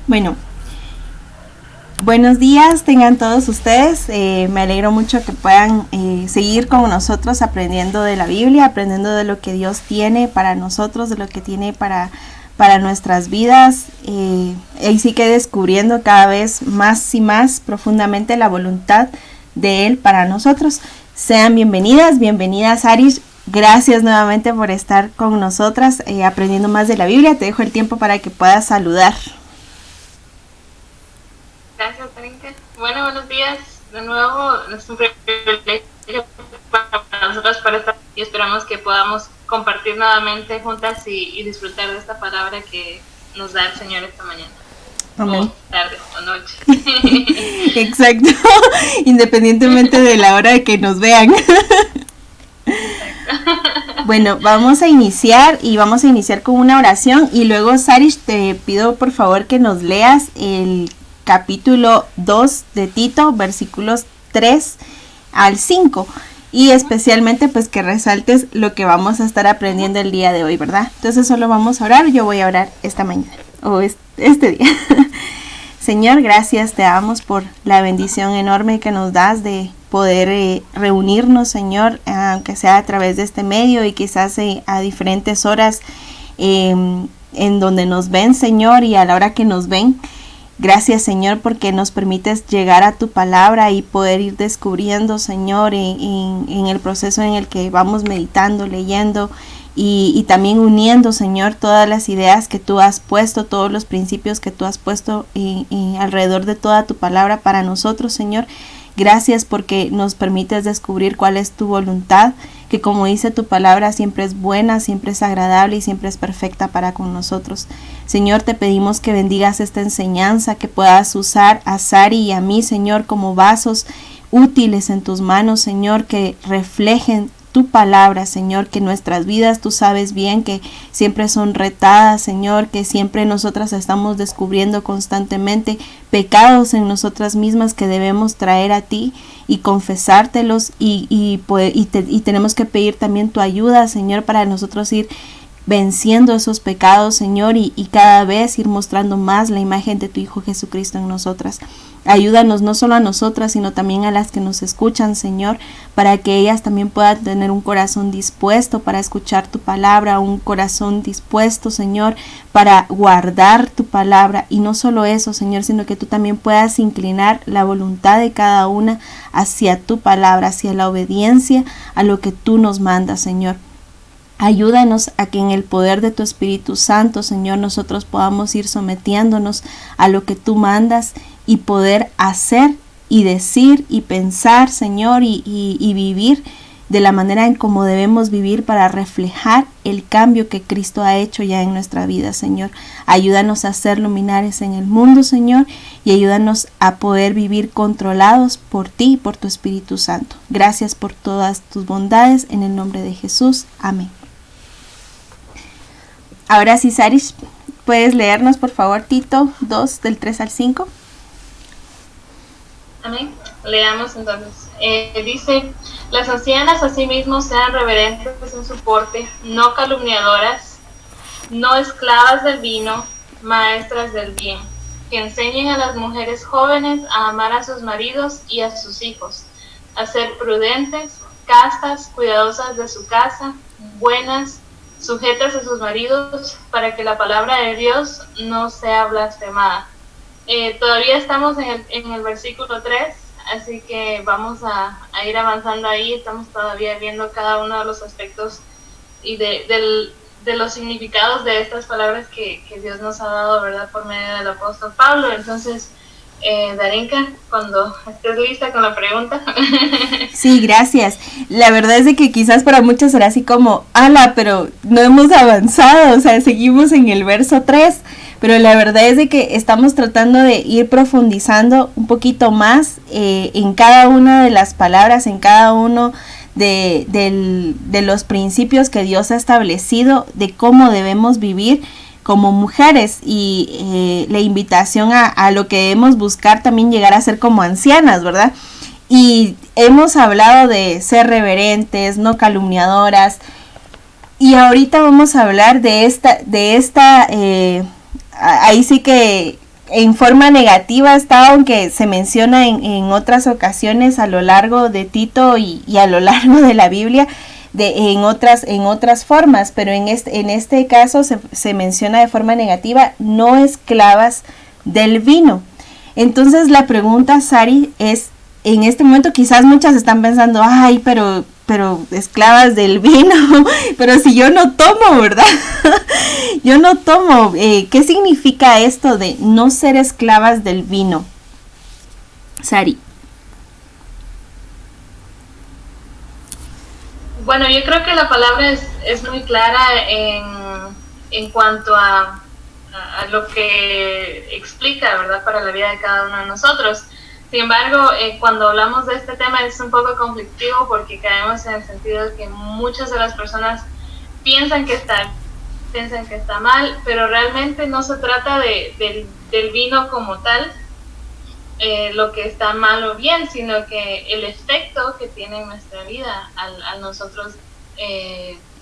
Bueno, buenos días tengan todos ustedes. Me alegro mucho que puedan seguir con nosotros aprendiendo de la Biblia, aprendiendo de lo que Dios tiene para nosotros, de lo que tiene para nuestras vidas. Y sí que descubriendo cada vez más y más profundamente la voluntad de Él para nosotros. Sean bienvenidas Aris. Gracias nuevamente por estar con nosotras aprendiendo más de la Biblia. Te dejo el tiempo para que puedas saludar. Gracias, Darinka. Bueno, buenos días. De nuevo, es un privilegio para nosotros para estar y esperamos que podamos compartir nuevamente juntas y disfrutar de esta palabra que nos da el Señor esta mañana. Amén. O tarde o noche. Exacto. Independientemente de la hora de que nos vean. Bueno, vamos a iniciar con una oración y luego, Sarish, te pido por favor que nos leas el capítulo 2 de Tito, versículos 3 al 5 y especialmente pues que resaltes lo que vamos a estar aprendiendo el día de hoy, ¿verdad? Entonces solo vamos a orar, yo voy a orar esta mañana o este día. Señor, gracias te damos por la bendición enorme que nos das de poder reunirnos, Señor, aunque sea a través de este medio y quizás a diferentes horas en donde nos ven, Señor, y a la hora que nos ven. Gracias, Señor, porque nos permites llegar a tu palabra y poder ir descubriendo, Señor, en el proceso en el que vamos meditando, leyendo y también uniendo, Señor, todas las ideas que tú has puesto, todos los principios que tú has puesto alrededor de toda tu palabra para nosotros, Señor. Gracias porque nos permites descubrir cuál es tu voluntad, que como dice tu palabra siempre es buena, siempre es agradable y siempre es perfecta para con nosotros. Señor, te pedimos que bendigas esta enseñanza, que puedas usar a Sari y a mí, Señor, como vasos útiles en tus manos, Señor, que reflejen tu palabra, Señor, que nuestras vidas, tú sabes bien que siempre son retadas, Señor, que siempre nosotras estamos descubriendo constantemente pecados en nosotras mismas que debemos traer a ti y confesártelos y tenemos que pedir también tu ayuda, Señor, para nosotros ir venciendo esos pecados, Señor, y cada vez ir mostrando más la imagen de tu Hijo Jesucristo en nosotras. Ayúdanos no solo a nosotras, sino también a las que nos escuchan, Señor, para que ellas también puedan tener un corazón dispuesto para escuchar tu palabra, un corazón dispuesto, Señor, para guardar tu palabra. Y no solo eso, Señor, sino que tú también puedas inclinar la voluntad de cada una hacia tu palabra, hacia la obediencia a lo que tú nos mandas, Señor. Ayúdanos a que en el poder de tu Espíritu Santo, Señor, nosotros podamos ir sometiéndonos a lo que tú mandas y poder hacer y decir y pensar, Señor, y vivir de la manera en cómo debemos vivir para reflejar el cambio que Cristo ha hecho ya en nuestra vida, Señor. Ayúdanos a ser luminares en el mundo, Señor, y ayúdanos a poder vivir controlados por ti y por tu Espíritu Santo. Gracias por todas tus bondades, en el nombre de Jesús. Amén. Ahora sí, Sarish, ¿puedes leernos por favor Tito 2 del 3 al 5? Amén. Leamos entonces. Dice, las ancianas asimismo sean reverentes en su porte, no calumniadoras, no esclavas del vino, maestras del bien, que enseñen a las mujeres jóvenes a amar a sus maridos y a sus hijos, a ser prudentes, castas, cuidadosas de su casa, buenas, sujetas a sus maridos, para que la palabra de Dios no sea blasfemada. Todavía estamos en el versículo 3, así que vamos a ir avanzando ahí. Estamos todavía viendo cada uno de los aspectos y de los significados de estas palabras que Dios nos ha dado, ¿verdad?, por medio del apóstol Pablo. Entonces, Darinka, cuando estés lista con la pregunta. Sí, gracias. La verdad es de que quizás para muchos será así como, ala, pero no hemos avanzado, o sea, seguimos en el verso 3, pero la verdad es de que estamos tratando de ir profundizando un poquito más en cada una de las palabras, en cada uno de los principios que Dios ha establecido de cómo debemos vivir como mujeres y la invitación a lo que debemos buscar también llegar a ser como ancianas, ¿verdad? Y hemos hablado de ser reverentes, no calumniadoras, y ahorita vamos a hablar de esta ahí sí que en forma negativa está, aunque se menciona en otras ocasiones a lo largo de Tito y a lo largo de la Biblia, en otras formas, pero en este caso se menciona de forma negativa, no esclavas del vino. Entonces la pregunta, Sari, es, en este momento quizás muchas están pensando, ay, pero esclavas del vino, pero si yo no tomo, ¿verdad? Yo no tomo. ¿Qué significa esto de no ser esclavas del vino? Sari. Bueno, yo creo que la palabra es muy clara en cuanto a lo que explica, ¿verdad?, para la vida de cada uno de nosotros. Sin embargo, cuando hablamos de este tema es un poco conflictivo porque caemos en el sentido de que muchas de las personas piensan que está mal, pero realmente no se trata del vino como tal, lo que está mal o bien, sino que el efecto que tiene en nuestra vida al nosotros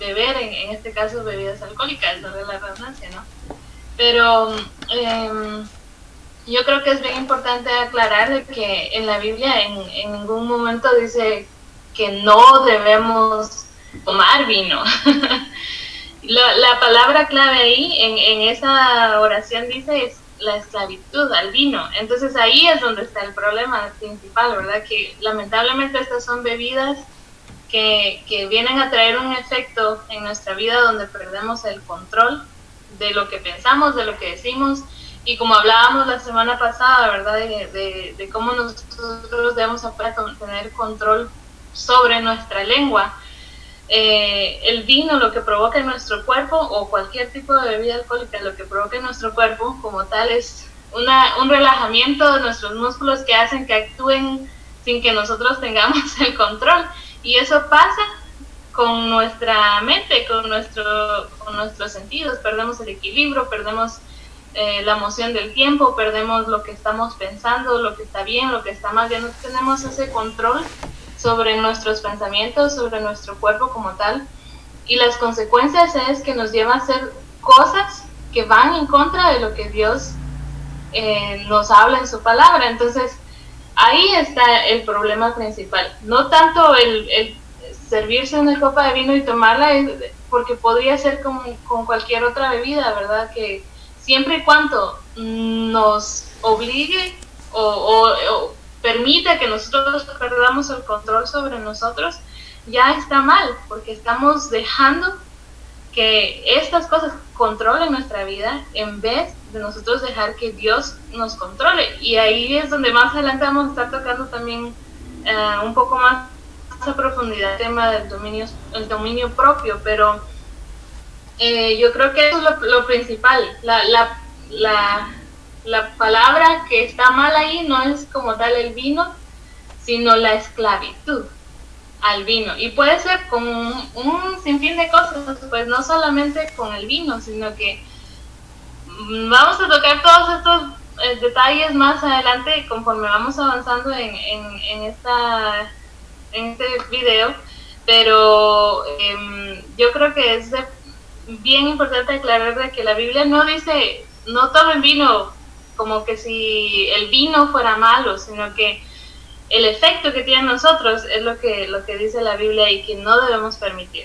beber, en este caso bebidas alcohólicas, no de la redundancia, ¿no? Pero yo creo que es bien importante aclarar de que en la Biblia en ningún momento dice que no debemos tomar vino. La palabra clave ahí en esa oración dice es la esclavitud al vino. Entonces ahí es donde está el problema principal, ¿verdad? Que lamentablemente estas son bebidas que vienen a traer un efecto en nuestra vida donde perdemos el control de lo que pensamos, de lo que decimos. Y como hablábamos la semana pasada, ¿verdad? De cómo nosotros debemos tener control sobre nuestra lengua. El vino lo que provoca en nuestro cuerpo, o cualquier tipo de bebida alcohólica, lo que provoca en nuestro cuerpo como tal es un relajamiento de nuestros músculos que hacen que actúen sin que nosotros tengamos el control. Y eso pasa con nuestra mente, con nuestros sentidos. Perdemos el equilibrio, perdemos la emoción del tiempo, perdemos lo que estamos pensando, lo que está bien, lo que está mal. Ya no tenemos ese control sobre nuestros pensamientos, sobre nuestro cuerpo como tal, y las consecuencias es que nos lleva a hacer cosas que van en contra de lo que Dios nos habla en su palabra. Entonces ahí está el problema principal, no tanto el servirse una copa de vino y tomarla, porque podría ser con cualquier otra bebida, ¿verdad? Que siempre y cuando nos obligue o permite que nosotros perdamos el control sobre nosotros, ya está mal, porque estamos dejando que estas cosas controlen nuestra vida en vez de nosotros dejar que Dios nos controle. Y ahí es donde más adelante vamos a estar tocando también un poco más a profundidad el tema del dominio propio, pero yo creo que eso es lo principal. La palabra que está mal ahí no es como tal el vino, sino la esclavitud al vino. Y puede ser con un sinfín de cosas, pues no solamente con el vino, sino que vamos a tocar todos estos detalles más adelante conforme vamos avanzando en este video. Pero yo creo que es bien importante aclarar de que la Biblia no dice no tomen vino como que si el vino fuera malo, sino que el efecto que tiene en nosotros es lo que dice la Biblia y que no debemos permitir.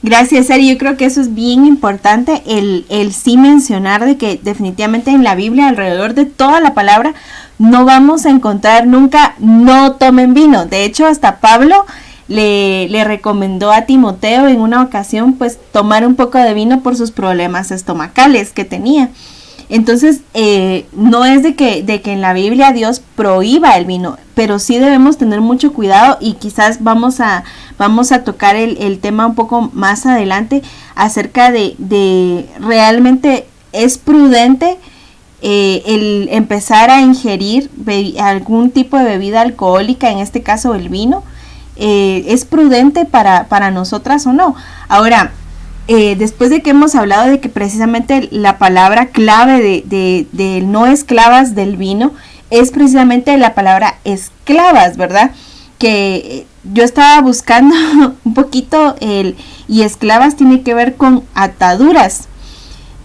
Gracias, Sari. Yo creo que eso es bien importante, el sí mencionar de que definitivamente en la Biblia, alrededor de toda la palabra, no vamos a encontrar nunca no tomen vino. De hecho, hasta Pablo le recomendó a Timoteo en una ocasión pues tomar un poco de vino por sus problemas estomacales que tenía. Entonces no es de que en la Biblia Dios prohíba el vino, pero sí debemos tener mucho cuidado, y quizás vamos a tocar el tema un poco más adelante acerca de realmente es prudente el empezar a ingerir algún tipo de bebida alcohólica, en este caso el vino. ¿Es prudente para nosotras o no? Ahora, después de que hemos hablado de que precisamente la palabra clave de no esclavas del vino es precisamente la palabra esclavas, ¿verdad? Que yo estaba buscando un poquito y esclavas tiene que ver con ataduras.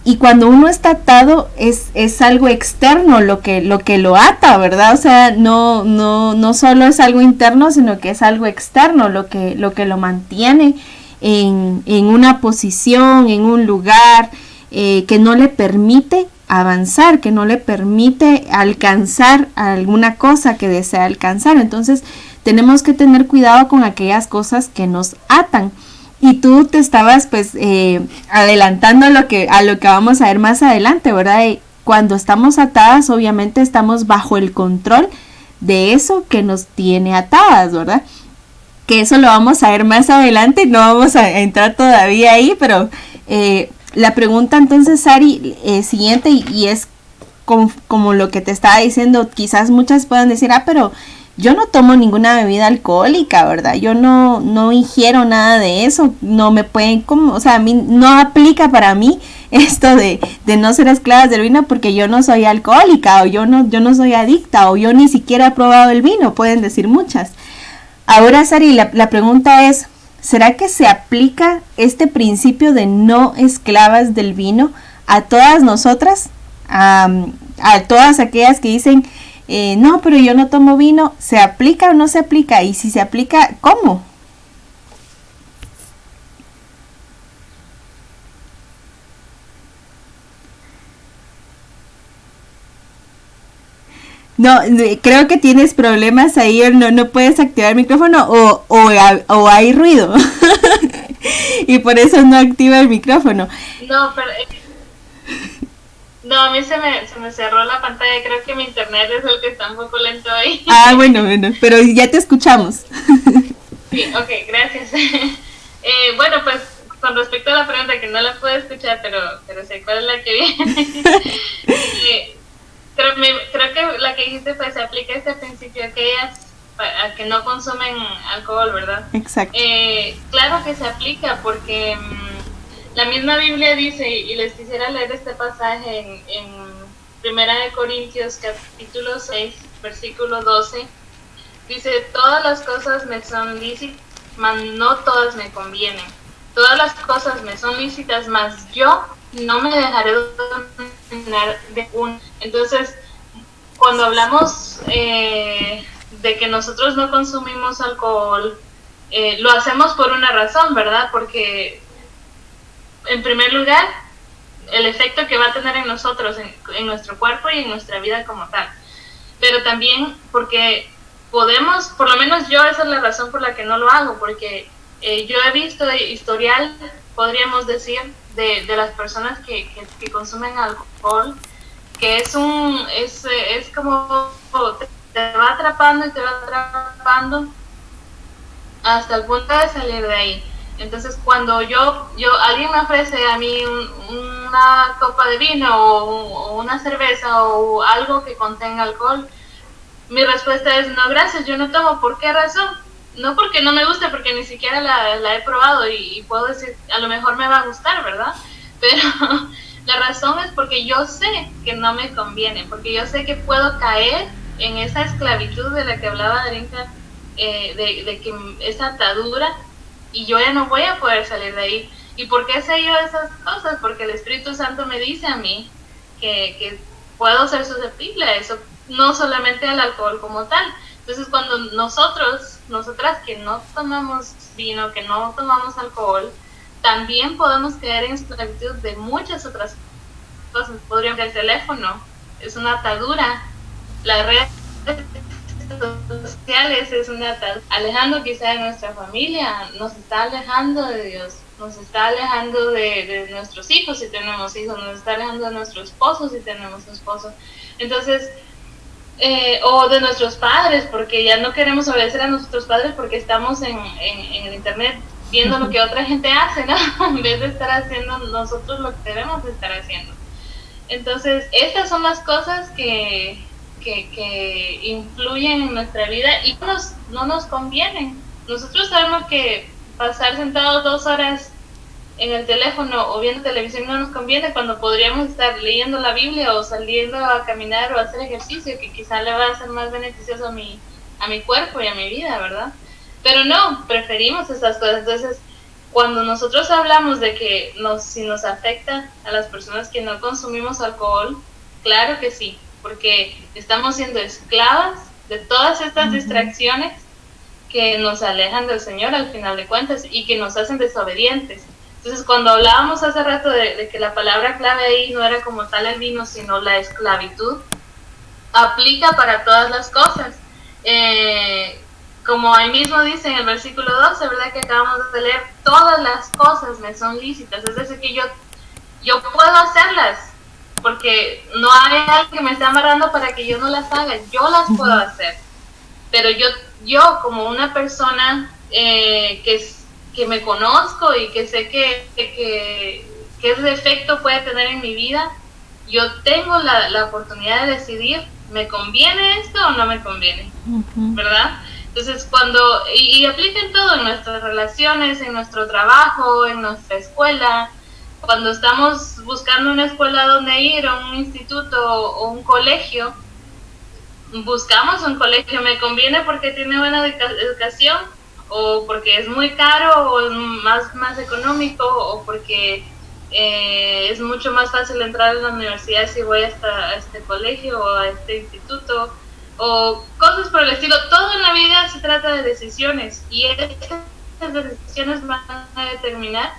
y cuando uno está atado es algo externo lo que lo ata, ¿verdad? O sea, no solo es algo interno, sino que es algo externo lo que lo mantiene en una posición, en un lugar, que no le permite avanzar, que no le permite alcanzar alguna cosa que desea alcanzar. Entonces tenemos que tener cuidado con aquellas cosas que nos atan. Y tú te estabas pues adelantando a lo que vamos a ver más adelante, ¿verdad? Y cuando estamos atadas, obviamente estamos bajo el control de eso que nos tiene atadas, ¿verdad? Que eso lo vamos a ver más adelante, no vamos a entrar todavía ahí, pero la pregunta entonces, Sari, siguiente, y es como lo que te estaba diciendo, quizás muchas puedan decir, pero yo no tomo ninguna bebida alcohólica, ¿verdad? Yo no ingiero nada de eso, no me pueden, o sea, a mí no aplica para mí esto de no ser esclavas del vino porque yo no soy alcohólica, o yo no soy adicta, o yo ni siquiera he probado el vino, pueden decir muchas. Ahora, Sari, la pregunta es, ¿será que se aplica este principio de no esclavas del vino a todas nosotras? A todas aquellas que dicen, no, pero yo no tomo vino, ¿se aplica o no se aplica? Y si se aplica, ¿cómo? No, creo que tienes problemas ahí, no puedes activar el micrófono o hay ruido. Y por eso no activa el micrófono. No, pero... No, a mí se me cerró la pantalla, creo que mi internet es el que está un poco lento ahí. Bueno, pero ya te escuchamos. Sí, ok, gracias. Bueno, pues con respecto a la pregunta que no la puedo escuchar, pero sé cuál es la que viene. Creo que la que dijiste, pues se aplica este principio a aquellas a que no consumen alcohol, ¿verdad? Exacto. Claro que se aplica porque... la misma Biblia dice, y les quisiera leer este pasaje en 1 Corintios capítulo 6, versículo 12, dice, todas las cosas me son lícitas, mas no todas me convienen. Todas las cosas me son lícitas, mas yo no me dejaré dominar de una. Entonces, cuando hablamos de que nosotros no consumimos alcohol, lo hacemos por una razón, ¿verdad? Porque en primer lugar, el efecto que va a tener en nosotros, en nuestro cuerpo y en nuestra vida como tal. Pero también porque podemos, por lo menos yo, esa es la razón por la que no lo hago, porque yo he visto historial, podríamos decir, de las personas que consumen alcohol, que es como te va atrapando y te va atrapando hasta el punto de salir de ahí. Entonces, cuando alguien me ofrece a mí una copa de vino o una cerveza o algo que contenga alcohol, mi respuesta es no, gracias, yo no tomo. ¿Por qué razón? No porque no me guste, porque ni siquiera la he probado y puedo decir, a lo mejor me va a gustar, ¿verdad? Pero la razón es porque yo sé que no me conviene, porque yo sé que puedo caer en esa esclavitud de la que hablaba Darinka, de que esa atadura, y yo ya no voy a poder salir de ahí. ¿Y por qué sé yo esas cosas? Porque el Espíritu Santo me dice a mí que puedo ser susceptible a eso, no solamente al alcohol como tal. Entonces, cuando nosotras que no tomamos vino, que no tomamos alcohol, también podemos caer en esclavitud de muchas otras cosas. Podríamos el teléfono, es una atadura, las redes sociales es una atadura, alejando quizá de nuestra familia, nos está alejando de Dios, nos está alejando de nuestros hijos si tenemos hijos, nos está alejando de nuestro esposo si tenemos esposo. Entonces, o de nuestros padres, porque ya no queremos obedecer a nuestros padres porque estamos en el internet viendo lo que otra gente hace, ¿no? En vez de estar haciendo nosotros lo que debemos de estar haciendo. Entonces, estas son las cosas que influyen en nuestra vida y no nos convienen. Nosotros sabemos que pasar sentados 2 horas en el teléfono o viendo televisión no nos conviene, cuando podríamos estar leyendo la Biblia o saliendo a caminar o a hacer ejercicio, que quizá le va a ser más beneficioso a mi cuerpo y a mi vida, ¿verdad? Pero no, preferimos esas cosas. Entonces, cuando nosotros hablamos de que si nos afecta a las personas que no consumimos alcohol, claro que sí, porque estamos siendo esclavas de todas estas distracciones que nos alejan del Señor al final de cuentas y que nos hacen desobedientes. Entonces, cuando hablábamos hace rato de que la palabra clave ahí no era como tal el vino, sino la esclavitud, aplica para todas las cosas. Como ahí mismo dice en el versículo 12, ¿verdad? Que acabamos de leer, todas las cosas me son lícitas, es decir, que yo puedo hacerlas, porque no hay alguien que me esté amarrando para que yo no las haga, yo las puedo hacer, pero yo como una persona que me conozco y que sé qué efecto puede tener en mi vida, yo tengo la oportunidad de decidir, ¿me conviene esto o no me conviene? ¿Verdad? Entonces, y aplica en todo, en nuestras relaciones, en nuestro trabajo, en nuestra escuela, cuando estamos buscando una escuela donde ir, o un instituto, o un colegio, buscamos un colegio, ¿me conviene porque tiene buena educación? ¿O porque es muy caro, o es más económico, o porque es mucho más fácil entrar a la universidad si voy a este colegio o a este instituto? O cosas por el estilo. Todo en la vida se trata de decisiones, y estas decisiones van a determinar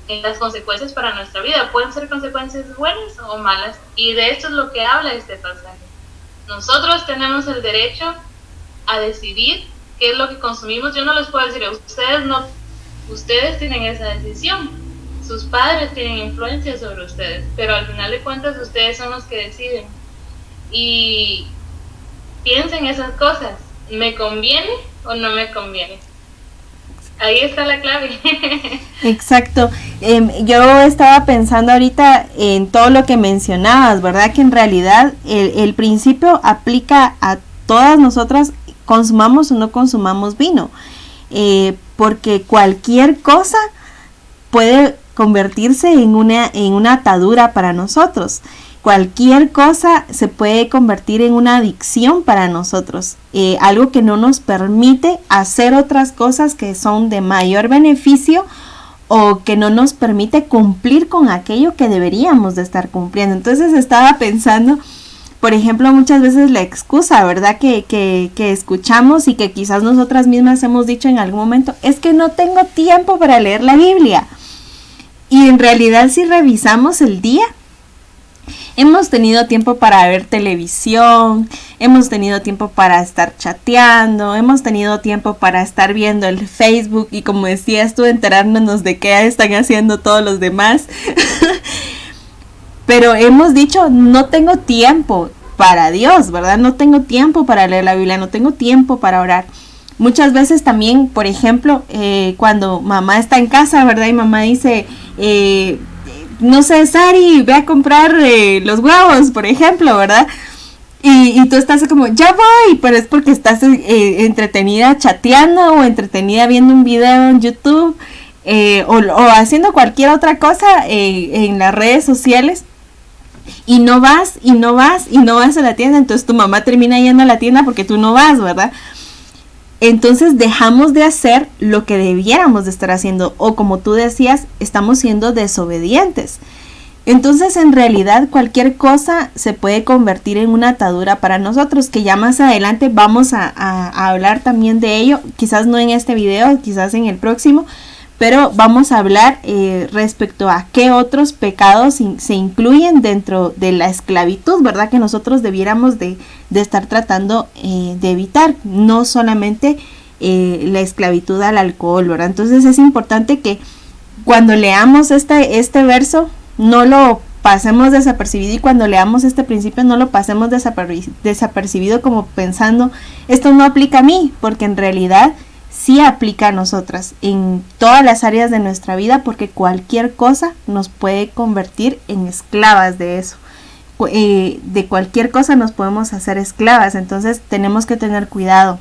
las consecuencias para nuestra vida. Pueden ser consecuencias buenas o malas, y de esto es lo que habla este pasaje. Nosotros tenemos el derecho a decidir qué es lo que consumimos. Yo no les puedo decir, ustedes tienen esa decisión, sus padres tienen influencia sobre ustedes, pero al final de cuentas ustedes son los que deciden. Y piensen esas cosas, ¿me conviene o no me conviene? Ahí está la clave. Exacto. Yo estaba pensando ahorita en todo lo que mencionabas, ¿verdad? Que en realidad el principio aplica a todas nosotras, consumamos o no consumamos vino, porque cualquier cosa puede convertirse en una atadura para nosotros. Cualquier cosa se puede convertir en una adicción para nosotros, algo que no nos permite hacer otras cosas que son de mayor beneficio, o que no nos permite cumplir con aquello que deberíamos de estar cumpliendo. Entonces estaba pensando, por ejemplo, muchas veces la excusa, ¿verdad? Que escuchamos y que quizás nosotras mismas hemos dicho en algún momento, es que no tengo tiempo para leer la Biblia. Y en realidad, si revisamos el día, hemos tenido tiempo para ver televisión, hemos tenido tiempo para estar chateando, hemos tenido tiempo para estar viendo el Facebook y, como decías tú, enterarnos de qué están haciendo todos los demás. Pero hemos dicho, no tengo tiempo para Dios, ¿verdad? No tengo tiempo para leer la Biblia, no tengo tiempo para orar. Muchas veces también, por ejemplo, cuando mamá está en casa, ¿verdad? Y mamá dice, no sé, Sari, ve a comprar los huevos, por ejemplo, ¿verdad? Y tú estás como, ya voy, pero es porque estás entretenida chateando, o entretenida viendo un video en YouTube, o haciendo cualquier otra cosa en las redes sociales, y no vas a la tienda. Entonces tu mamá termina yendo a la tienda porque tú no vas, ¿verdad? Entonces dejamos de hacer lo que debiéramos de estar haciendo, o como tú decías, estamos siendo desobedientes. Entonces, en realidad, cualquier cosa se puede convertir en una atadura para nosotros, que ya más adelante vamos a hablar también de ello, quizás no en este video, quizás en el próximo, pero vamos a hablar respecto a qué otros pecados se incluyen dentro de la esclavitud, ¿verdad? Que nosotros debiéramos de estar tratando de evitar, no solamente la esclavitud al alcohol, ¿verdad? Entonces es importante que cuando leamos este verso no lo pasemos desapercibido, y cuando leamos este principio no lo pasemos desapercibido como pensando, esto no aplica a mí, porque en realidad sí aplica a nosotras en todas las áreas de nuestra vida, porque cualquier cosa nos puede convertir en esclavas de eso. De cualquier cosa nos podemos hacer esclavas. Entonces tenemos que tener cuidado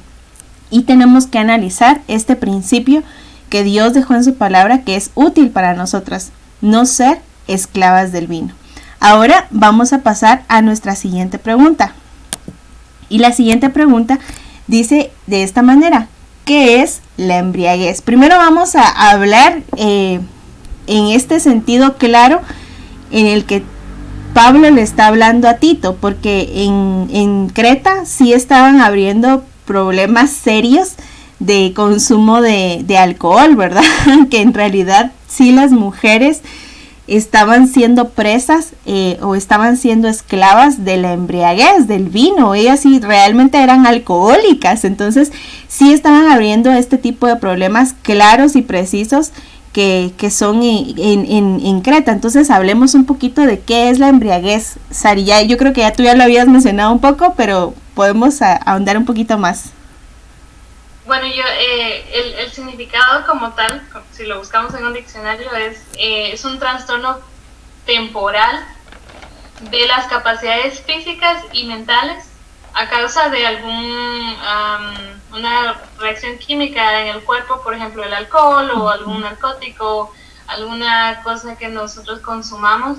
y tenemos que analizar este principio que Dios dejó en su palabra, que es útil para nosotras, no ser esclavas del vino. Ahora vamos a pasar a nuestra siguiente pregunta. Y la siguiente pregunta dice de esta manera: ¿qué es la embriaguez? Primero vamos a hablar en este sentido claro en el que Pablo le está hablando a Tito, porque en Creta sí estaban habiendo problemas serios de consumo de alcohol, ¿verdad? Que en realidad sí las mujeres estaban siendo presas o estaban siendo esclavas de la embriaguez, del vino. Ellas sí realmente eran alcohólicas, entonces sí estaban habiendo este tipo de problemas claros y precisos que son en Creta. Entonces hablemos un poquito de qué es la embriaguez, Sari. Yo creo que ya tú ya lo habías mencionado un poco, pero podemos ahondar un poquito más. Bueno, el significado como tal, si lo buscamos en un diccionario, es un trastorno temporal de las capacidades físicas y mentales a causa de una reacción química en el cuerpo, por ejemplo el alcohol o algún narcótico, alguna cosa que nosotros consumamos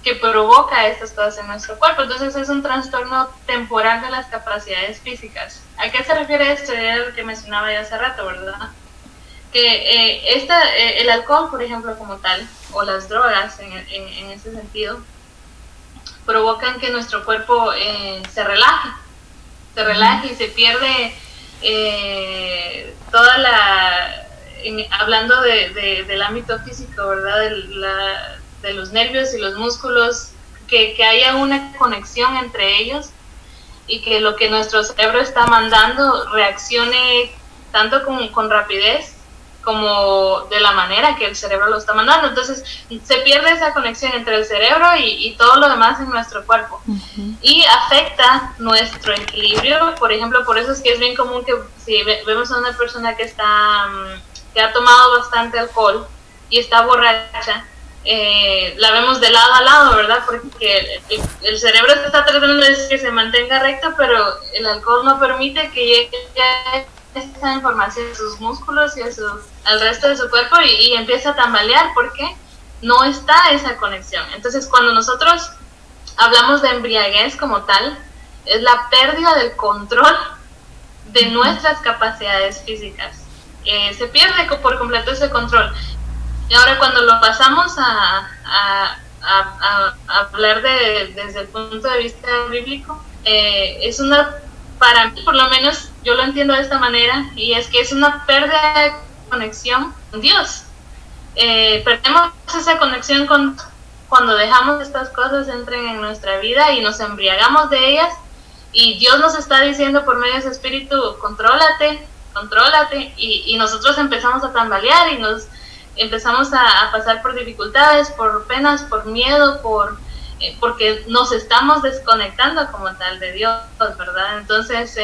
que provoca estas cosas en nuestro cuerpo. Entonces es un trastorno temporal de las capacidades físicas. ¿A qué se refiere esto? Era lo que mencionaba ya hace rato, ¿verdad? Que el alcohol, por ejemplo, como tal, o las drogas en ese sentido, provocan que nuestro cuerpo se relaje y se pierde hablando del ámbito físico, ¿verdad? De los nervios y los músculos, que haya una conexión entre ellos y que lo que nuestro cerebro está mandando reaccione tanto con rapidez como de la manera que el cerebro lo está mandando. Entonces se pierde esa conexión entre el cerebro y todo lo demás en nuestro cuerpo. Uh-huh. Y afecta nuestro equilibrio. Por ejemplo, por eso es que es bien común que si vemos a una persona que ha tomado bastante alcohol y está borracha, la vemos de lado a lado, ¿verdad? Porque el cerebro está tratando de que se mantenga recto, pero el alcohol no permite que llegue esa información a sus músculos y al resto de su cuerpo y empieza a tambalear porque no está esa conexión. Entonces, cuando nosotros hablamos de embriaguez como tal, es la pérdida del control de nuestras capacidades físicas. Se pierde por completo ese control. Y ahora cuando lo pasamos a hablar desde el punto de vista bíblico, para mí por lo menos yo lo entiendo de esta manera, y es que es una pérdida de conexión con Dios. Perdemos esa conexión cuando dejamos que estas cosas entren en nuestra vida y nos embriagamos de ellas, y Dios nos está diciendo por medio de su espíritu, contrólate, y nosotros empezamos a tambalear y nos empezamos a pasar por dificultades, por penas, por miedo, porque nos estamos desconectando como tal de Dios, ¿verdad? Entonces,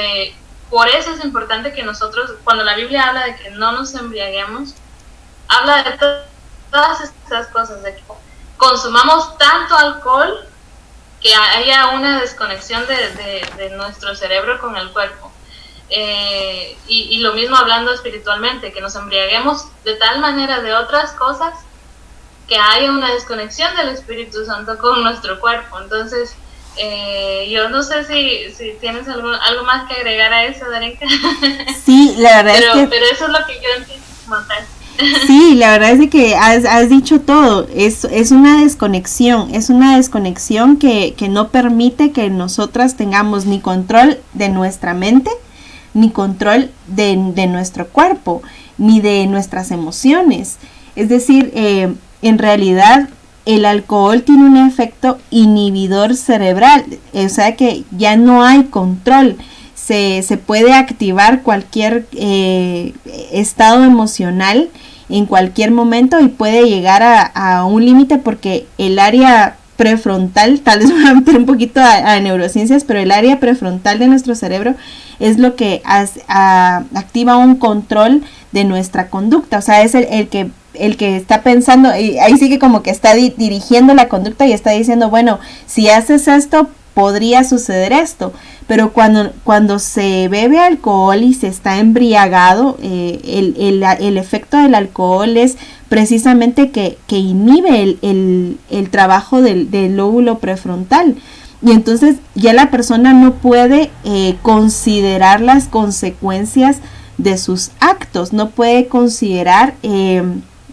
por eso es importante que nosotros, cuando la Biblia habla de que no nos embriaguemos, habla de todas estas cosas, de que consumamos tanto alcohol que haya una desconexión de nuestro cerebro con el cuerpo. Y lo mismo hablando espiritualmente, que nos embriaguemos de tal manera de otras cosas que haya una desconexión del Espíritu Santo con nuestro cuerpo. Entonces, yo no sé si tienes algo más que agregar a eso, Darinka. Sí, la verdad pero eso es lo que yo entiendo como tal. Sí, la verdad es que has dicho todo. Es una desconexión que no permite que nosotras tengamos ni control de nuestra mente, ni control de nuestro cuerpo, ni de nuestras emociones. Es decir, en realidad el alcohol tiene un efecto inhibidor cerebral, o sea que ya no hay control. Se puede activar cualquier estado emocional en cualquier momento y puede llegar a un límite, porque el área prefrontal, tal vez voy a meter un poquito a neurociencias, pero el área prefrontal de nuestro cerebro es lo que activa un control de nuestra conducta. O sea, es el que está pensando, y ahí sí que como que está dirigiendo la conducta y está diciendo, bueno, si haces esto, podría suceder esto. Pero cuando se bebe alcohol y se está embriagado, el efecto del alcohol es precisamente que inhibe el trabajo del lóbulo prefrontal. Y entonces ya la persona no puede considerar las consecuencias de sus actos, no puede considerar,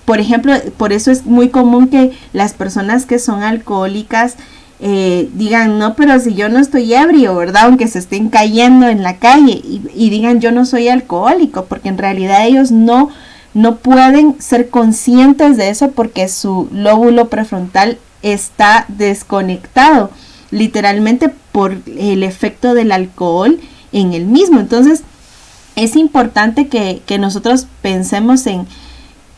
por ejemplo, por eso es muy común que las personas que son alcohólicas digan, no, pero si yo no estoy ebrio, ¿verdad? Aunque se estén cayendo en la calle y digan, yo no soy alcohólico, porque en realidad ellos no pueden ser conscientes de eso porque su lóbulo prefrontal está desconectado, literalmente por el efecto del alcohol en el mismo. Entonces, es importante que nosotros pensemos en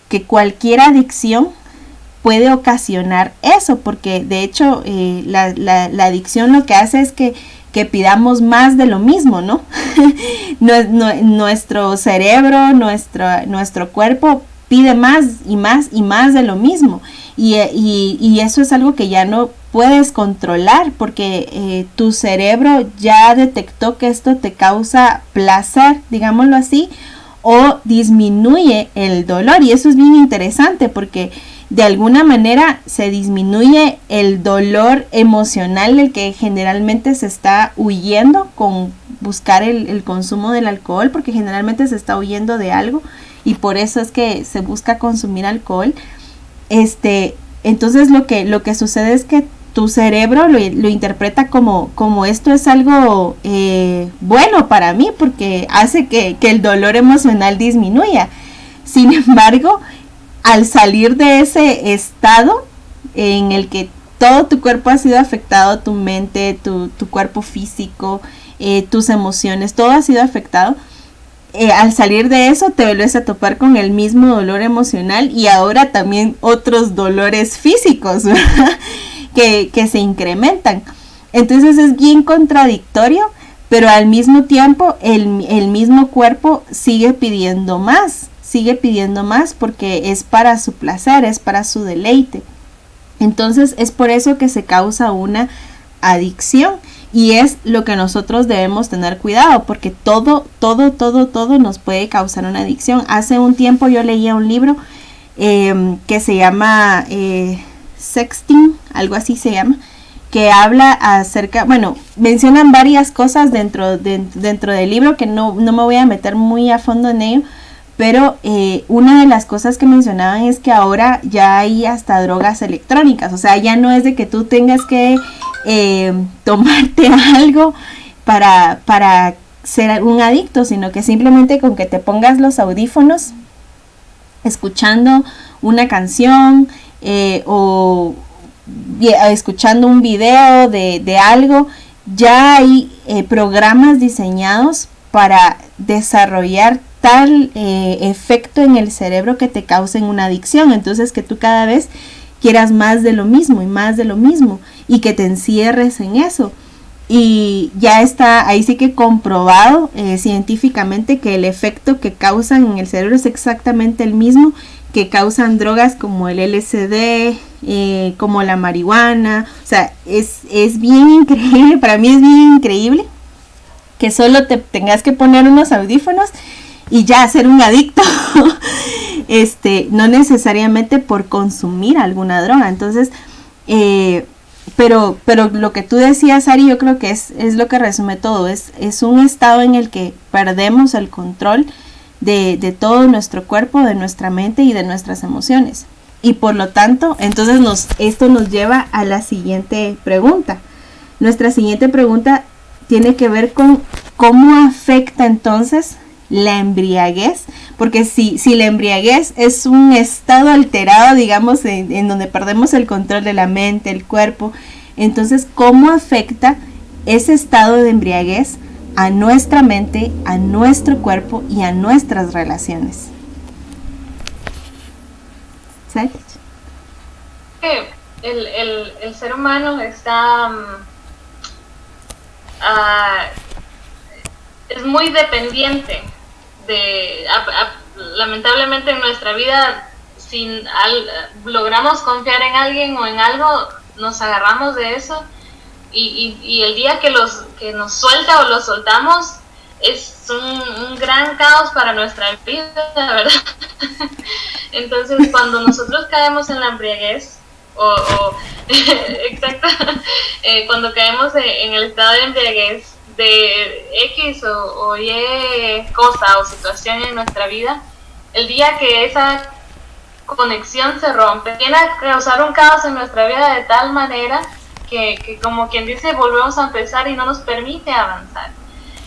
que cualquier adicción puede ocasionar eso, porque de hecho la adicción lo que hace es que pidamos más de lo mismo, ¿no? Nuestro cerebro, nuestro cuerpo pide más y más y más de lo mismo, y eso es algo que ya no puedes controlar, porque tu cerebro ya detectó que esto te causa placer, digámoslo así, o disminuye el dolor, y eso es bien interesante porque de alguna manera se disminuye el dolor emocional del que generalmente se está huyendo con buscar el consumo del alcohol, porque generalmente se está huyendo de algo y por eso es que se busca consumir alcohol. Entonces lo que sucede es que tu cerebro lo interpreta como esto es algo bueno para mí, porque hace que el dolor emocional disminuya. Sin embargo, al salir de ese estado en el que todo tu cuerpo ha sido afectado, tu mente, tu cuerpo físico, tus emociones, todo ha sido afectado, al salir de eso te vuelves a topar con el mismo dolor emocional y ahora también otros dolores físicos, ¿verdad? que se incrementan. Entonces es bien contradictorio, pero al mismo tiempo el mismo cuerpo sigue pidiendo más porque es para su placer, es para su deleite. Entonces es por eso que se causa una adicción, y es lo que nosotros debemos tener cuidado, porque todo nos puede causar una adicción. Hace un tiempo yo leía un libro que se llama Sexting, algo así se llama, que habla acerca, bueno, mencionan varias cosas dentro del libro que no me voy a meter muy a fondo en ello, pero una de las cosas que mencionaban es que ahora ya hay hasta drogas electrónicas, o sea, ya no es de que tú tengas que tomarte algo para ser un adicto, sino que simplemente con que te pongas los audífonos escuchando una canción o escuchando un video de algo, ya hay programas diseñados para desarrollar tal efecto en el cerebro que te causen una adicción. Entonces que tú cada vez quieras más de lo mismo y más de lo mismo y que te encierres en eso. Y ya está ahí sí que comprobado científicamente que el efecto que causan en el cerebro es exactamente el mismo que causan drogas como el LSD, como la marihuana. O sea, es bien increíble, para mí es bien increíble que solo te tengas que poner unos audífonos y ya ser un adicto, no necesariamente por consumir alguna droga. Entonces, pero lo que tú decías, Ari, yo creo que es lo que resume todo, es un estado en el que perdemos el control de todo nuestro cuerpo, de nuestra mente y de nuestras emociones. Y por lo tanto, entonces esto nos lleva a la siguiente pregunta. Nuestra siguiente pregunta tiene que ver con cómo afecta entonces la embriaguez, porque si la embriaguez es un estado alterado, digamos, en donde perdemos el control de la mente, el cuerpo, entonces ¿cómo afecta ese estado de embriaguez a nuestra mente, a nuestro cuerpo y a nuestras relaciones? ¿Sabes? El ser humano está es muy dependiente lamentablemente en nuestra vida, si logramos confiar en alguien o en algo, nos agarramos de eso y el día que nos suelta o lo soltamos es un gran caos para nuestra vida, ¿verdad? Entonces cuando nosotros caemos en la embriaguez exacto, cuando caemos en el estado de embriaguez, de X o Y cosa o situación en nuestra vida, el día que esa conexión se rompe, viene a causar un caos en nuestra vida de tal manera que como quien dice, volvemos a empezar y no nos permite avanzar.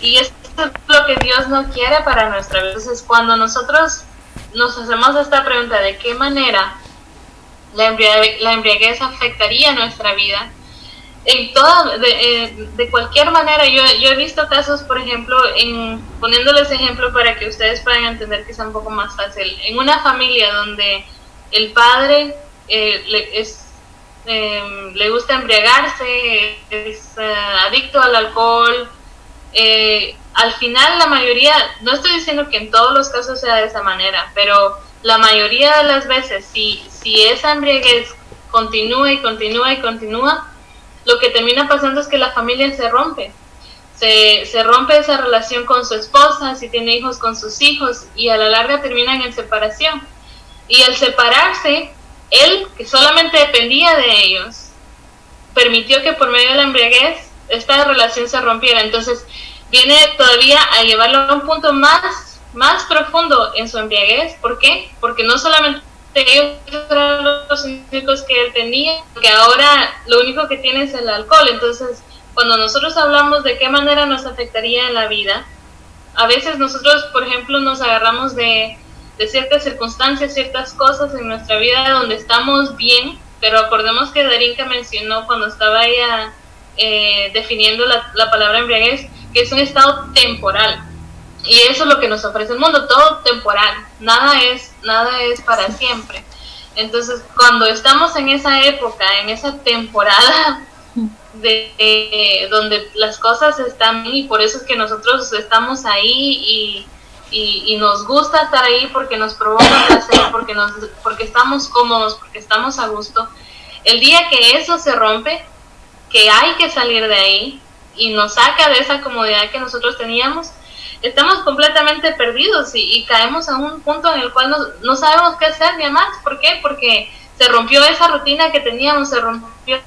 Y esto es lo que Dios no quiere para nuestra vida. Entonces, cuando nosotros nos hacemos esta pregunta de qué manera la embriaguez afectaría nuestra vida, de cualquier manera, yo he visto casos, por ejemplo, poniéndoles ejemplo para que ustedes puedan entender que sea un poco más fácil, en una familia donde el padre le gusta embriagarse, es adicto al alcohol, al final la mayoría, no estoy diciendo que en todos los casos sea de esa manera, pero la mayoría de las veces, si esa embriaguez continúa y continúa y continúa, lo que termina pasando es que la familia se rompe. Se rompe esa relación con su esposa, si tiene hijos con sus hijos, y a la larga terminan en separación. Y al separarse, él, que solamente dependía de ellos, permitió que por medio de la embriaguez esta relación se rompiera. Entonces viene todavía a llevarlo a un punto más profundo en su embriaguez. ¿Por qué? Porque no solamente ellos eran los únicos que él tenía, que ahora lo único que tiene es el alcohol. Entonces, cuando nosotros hablamos de qué manera nos afectaría en la vida, a veces nosotros, por ejemplo, nos agarramos de ciertas circunstancias, ciertas cosas en nuestra vida donde estamos bien, pero acordemos que Darinka mencionó cuando estaba ella definiendo la palabra embriaguez, que es un estado temporal. Y eso es lo que nos ofrece el mundo, todo temporal, nada es para siempre. Entonces, cuando estamos en esa época, en esa temporada donde las cosas están bien, y por eso es que nosotros estamos ahí y nos gusta estar ahí porque nos provoca placer, porque estamos cómodos, porque estamos a gusto, el día que eso se rompe, que hay que salir de ahí y nos saca de esa comodidad que nosotros teníamos, estamos completamente perdidos y caemos a un punto en el cual no sabemos qué hacer ni más. ¿Por qué? Porque se rompió esa rutina que teníamos, se rompió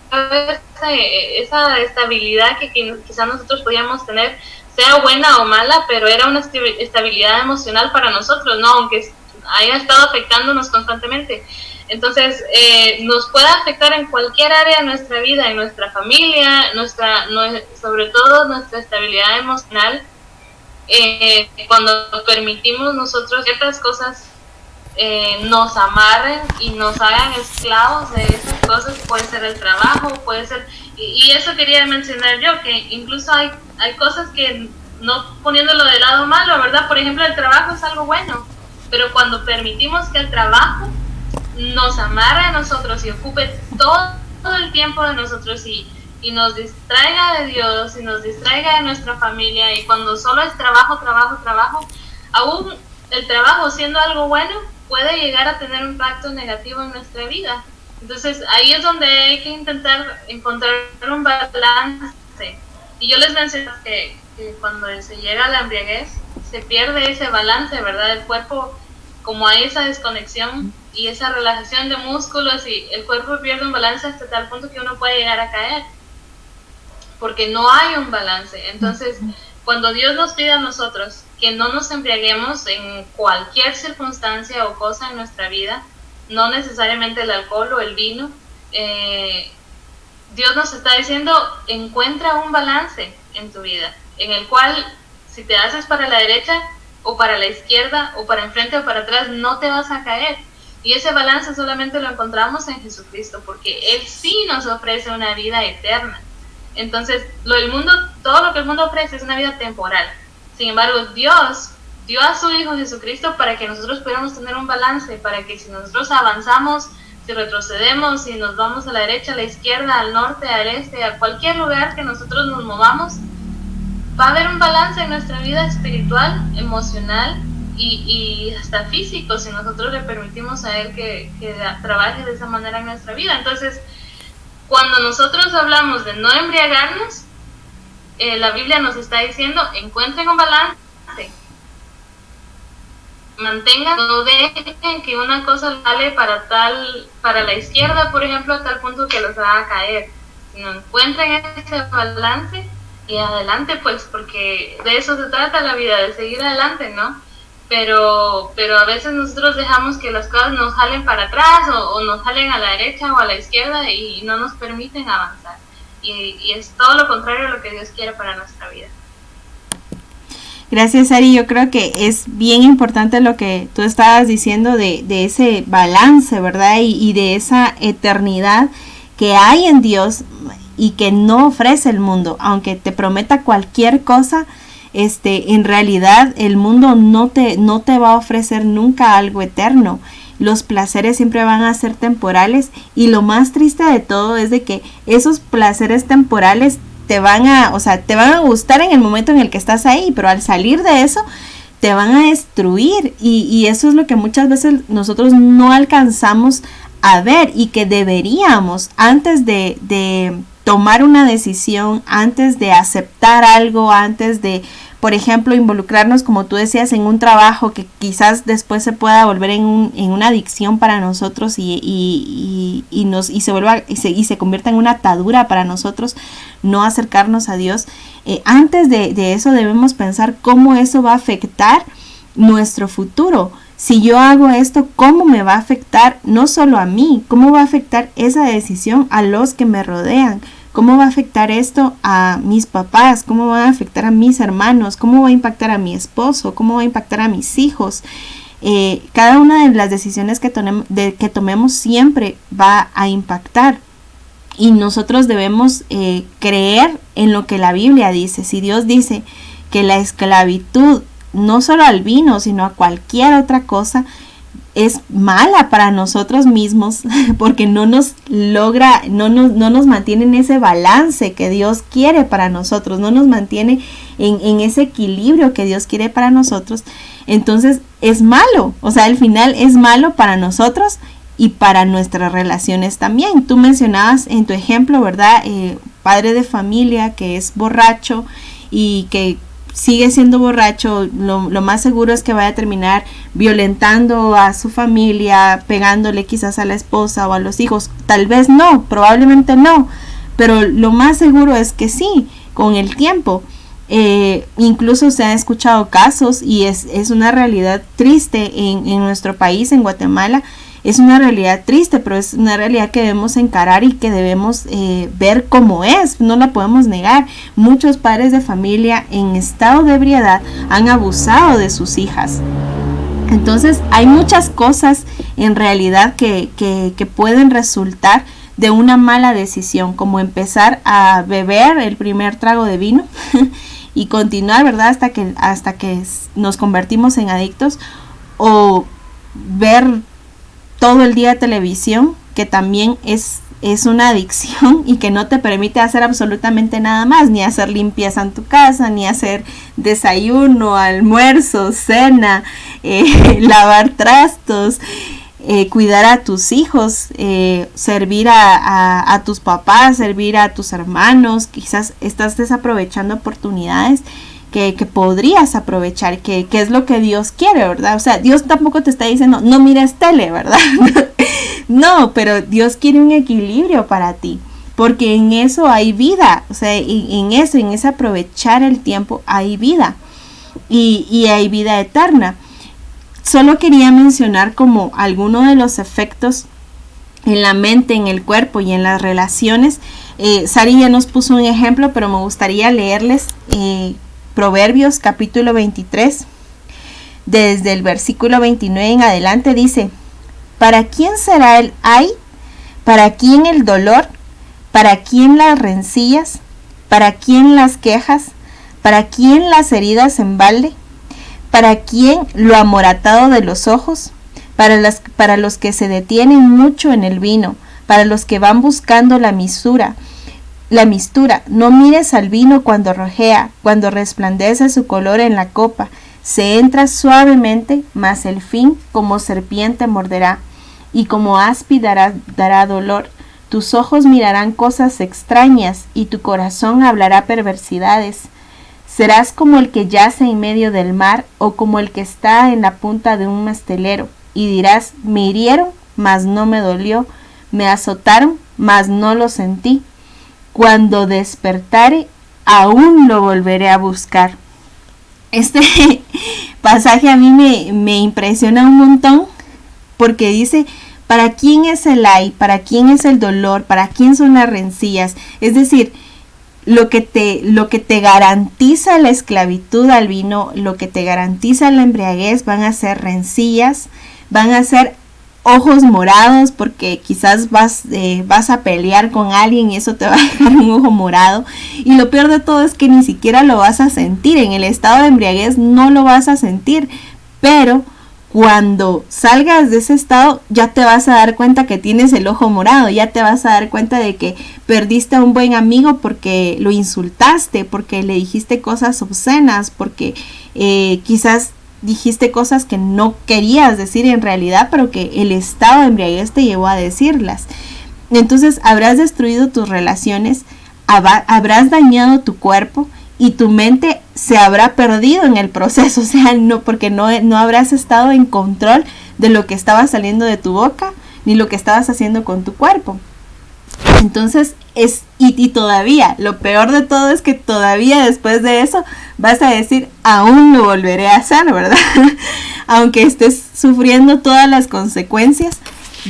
esa estabilidad que quizás nosotros podíamos tener, sea buena o mala, pero era una estabilidad emocional para nosotros, ¿no? Aunque haya estado afectándonos constantemente. Entonces, nos puede afectar en cualquier área de nuestra vida, en nuestra familia, sobre todo nuestra estabilidad emocional. Cuando permitimos nosotros ciertas cosas nos amarren y nos hagan esclavos de esas cosas, puede ser el trabajo, puede ser, y eso quería mencionar yo, que incluso hay cosas que, no poniéndolo de lado malo, ¿verdad? Por ejemplo, el trabajo es algo bueno, pero cuando permitimos que el trabajo nos amarre a nosotros y ocupe todo el tiempo de nosotros y nos distraiga de Dios y nos distraiga de nuestra familia, y cuando solo es trabajo, aún el trabajo siendo algo bueno puede llegar a tener un impacto negativo en nuestra vida. Entonces ahí es donde hay que intentar encontrar un balance. Y yo les mencioné que cuando se llega a la embriaguez se pierde ese balance, ¿verdad? El cuerpo, como hay esa desconexión y esa relajación de músculos, y el cuerpo pierde un balance hasta tal punto que uno puede llegar a caer, porque no hay un balance. Entonces, cuando Dios nos pide a nosotros que no nos embriaguemos en cualquier circunstancia o cosa en nuestra vida, no necesariamente el alcohol o el vino, Dios nos está diciendo, encuentra un balance en tu vida, en el cual si te haces para la derecha o para la izquierda o para enfrente o para atrás, no te vas a caer. Y ese balance solamente lo encontramos en Jesucristo, porque Él sí nos ofrece una vida eterna. Entonces, todo lo que el mundo ofrece es una vida temporal. Sin embargo, Dios dio a su Hijo Jesucristo para que nosotros pudiéramos tener un balance, para que si nosotros avanzamos, si retrocedemos, si nos vamos a la derecha, a la izquierda, al norte, al este, a cualquier lugar que nosotros nos movamos, va a haber un balance en nuestra vida espiritual, emocional y hasta físico, si nosotros le permitimos a Él que trabaje de esa manera en nuestra vida. Entonces, cuando nosotros hablamos de no embriagarnos, la Biblia nos está diciendo, encuentren un balance, mantengan, no dejen que una cosa sale para la izquierda, por ejemplo, a tal punto que los haga caer, sino encuentren ese balance adelante, pues, porque de eso se trata la vida, de seguir adelante, ¿no? Pero a veces nosotros dejamos que las cosas nos jalen para atrás o nos jalen a la derecha o a la izquierda y no nos permiten avanzar. Y es todo lo contrario a lo que Dios quiere para nuestra vida. Gracias, Ari. Yo creo que es bien importante lo que tú estabas diciendo de ese balance, ¿verdad? Y de esa eternidad que hay en Dios y que no ofrece el mundo. Aunque te prometa cualquier cosa, en realidad el mundo no te va a ofrecer nunca algo eterno. Los placeres siempre van a ser temporales, y lo más triste de todo es de que esos placeres temporales te van a gustar en el momento en el que estás ahí, pero al salir de eso te van a destruir, y eso es lo que muchas veces nosotros no alcanzamos a ver, y que deberíamos, antes de tomar una decisión, antes de aceptar algo, antes de, por ejemplo, involucrarnos, como tú decías, en un trabajo que quizás después se pueda volver en una adicción para nosotros y se convierta en una atadura para nosotros, no acercarnos a Dios. Antes de eso debemos pensar cómo eso va a afectar nuestro futuro. Si yo hago esto, ¿cómo me va a afectar no solo a mí? ¿Cómo va a afectar esa decisión a los que me rodean? ¿Cómo va a afectar esto a mis papás? ¿Cómo va a afectar a mis hermanos? ¿Cómo va a impactar a mi esposo? ¿Cómo va a impactar a mis hijos? Cada una de las decisiones que tomemos siempre va a impactar. Y nosotros debemos creer en lo que la Biblia dice. Si Dios dice que la esclavitud, no solo al vino, sino a cualquier otra cosa, es mala para nosotros mismos, porque no nos mantiene en ese balance que Dios quiere para nosotros, no nos mantiene en ese equilibrio que Dios quiere para nosotros. Entonces es malo, o sea, al final es malo para nosotros y para nuestras relaciones también. Tú mencionabas en tu ejemplo, ¿verdad? Padre de familia que es borracho y que sigue siendo borracho, lo más seguro es que vaya a terminar violentando a su familia, pegándole quizás a la esposa o a los hijos. Tal vez no, probablemente no, pero lo más seguro es que sí, con el tiempo. Incluso se han escuchado casos, y es una realidad triste en nuestro país, en Guatemala. Es una realidad triste, pero es una realidad que debemos encarar y que debemos ver cómo es, no la podemos negar. Muchos padres de familia en estado de ebriedad han abusado de sus hijas. Entonces hay muchas cosas en realidad que pueden resultar de una mala decisión, como empezar a beber el primer trago de vino y continuar, ¿verdad? Hasta que nos convertimos en adictos, o ver todo el día televisión, que también es una adicción y que no te permite hacer absolutamente nada más, ni hacer limpieza en tu casa, ni hacer desayuno, almuerzo, cena, lavar trastos, cuidar a tus hijos, servir a tus papás, servir a tus hermanos. Quizás estás desaprovechando oportunidades que podrías aprovechar, que es lo que Dios quiere, ¿verdad? O sea, Dios tampoco te está diciendo, no mires tele, ¿verdad? No, pero Dios quiere un equilibrio para ti, porque en eso hay vida, o sea, en ese aprovechar el tiempo hay vida, y hay vida eterna. Solo quería mencionar como alguno de los efectos en la mente, en el cuerpo y en las relaciones. Sari ya nos puso un ejemplo, pero me gustaría leerles Proverbios capítulo 23, desde el versículo 29 en adelante. Dice: ¿para quién será el ay? ¿Para quién el dolor? ¿Para quién las rencillas? ¿Para quién las quejas? ¿Para quién las heridas en balde? ¿Para quién lo amoratado de los ojos? Para los que se detienen mucho en el vino, para los que van buscando la mistura. No mires al vino cuando rojea, cuando resplandece su color en la copa. Se entra suavemente, mas el fin como serpiente morderá, y como aspi dará dolor. Tus ojos mirarán cosas extrañas, y tu corazón hablará perversidades. Serás como el que yace en medio del mar, o como el que está en la punta de un mastelero, y dirás: me hirieron, mas no me dolió, me azotaron, mas no lo sentí. Cuando despertare, aún lo volveré a buscar. Este pasaje a mí me impresiona un montón porque dice, ¿para quién es el ay? ¿Para quién es el dolor? ¿Para quién son las rencillas? Es decir, lo que te garantiza la esclavitud al vino, lo que te garantiza la embriaguez, van a ser rencillas, van a ser ojos morados, porque quizás vas a pelear con alguien y eso te va a dejar un ojo morado. Y lo peor de todo es que ni siquiera lo vas a sentir. En el estado de embriaguez no lo vas a sentir, pero cuando salgas de ese estado ya te vas a dar cuenta que tienes el ojo morado, ya te vas a dar cuenta de que perdiste a un buen amigo porque lo insultaste, porque le dijiste cosas obscenas, porque quizás dijiste cosas que no querías decir en realidad, pero que el estado de embriaguez te llevó a decirlas. Entonces habrás destruido tus relaciones, habrás dañado tu cuerpo y tu mente se habrá perdido en el proceso, o sea, no, porque no habrás estado en control de lo que estaba saliendo de tu boca, ni lo que estabas haciendo con tu cuerpo. Entonces, y todavía, lo peor de todo es que todavía después de eso vas a decir, aún lo volveré a hacer, ¿verdad? Aunque estés sufriendo todas las consecuencias,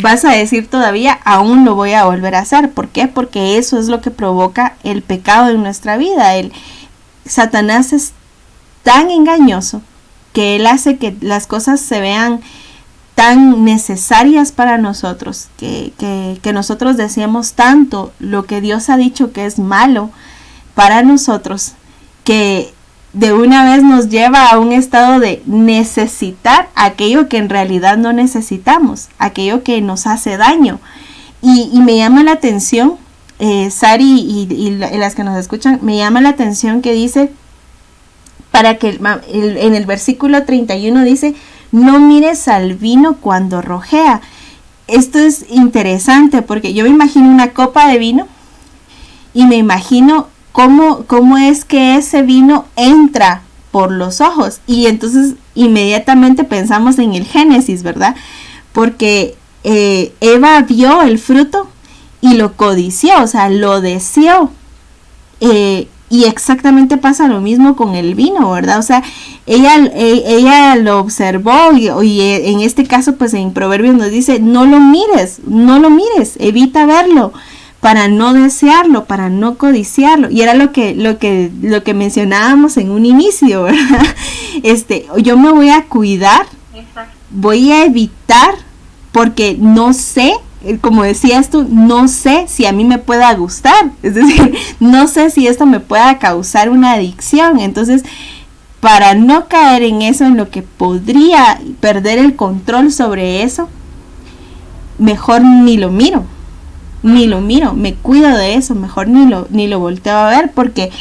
vas a decir todavía, aún lo voy a volver a hacer. ¿Por qué? Porque eso es lo que provoca el pecado en nuestra vida. Satanás es tan engañoso que él hace que las cosas se vean tan necesarias para nosotros, que nosotros deseamos tanto lo que Dios ha dicho que es malo para nosotros, que de una vez nos lleva a un estado de necesitar aquello que en realidad no necesitamos, aquello que nos hace daño. Y me llama la atención, Sari y las que nos escuchan, me llama la atención que dice, en el versículo 31 dice, no mires al vino cuando rojea. Esto es interesante porque yo me imagino una copa de vino y me imagino cómo es que ese vino entra por los ojos. Y entonces inmediatamente pensamos en el Génesis, ¿verdad? Porque Eva vio el fruto y lo codició, o sea, lo deseó. Y exactamente pasa lo mismo con el vino, ¿verdad? O sea, ella lo observó y en este caso, pues en Proverbios nos dice, no lo mires, evita verlo, para no desearlo, para no codiciarlo. Y era lo que mencionábamos en un inicio, ¿verdad? Yo me voy a cuidar, voy a evitar, porque no sé, como decías tú, no sé si a mí me pueda gustar, es decir, no sé si esto me pueda causar una adicción. Entonces, para no caer en eso, en lo que podría perder el control sobre eso, mejor ni lo miro, me cuido de eso, mejor ni lo volteo a ver, porque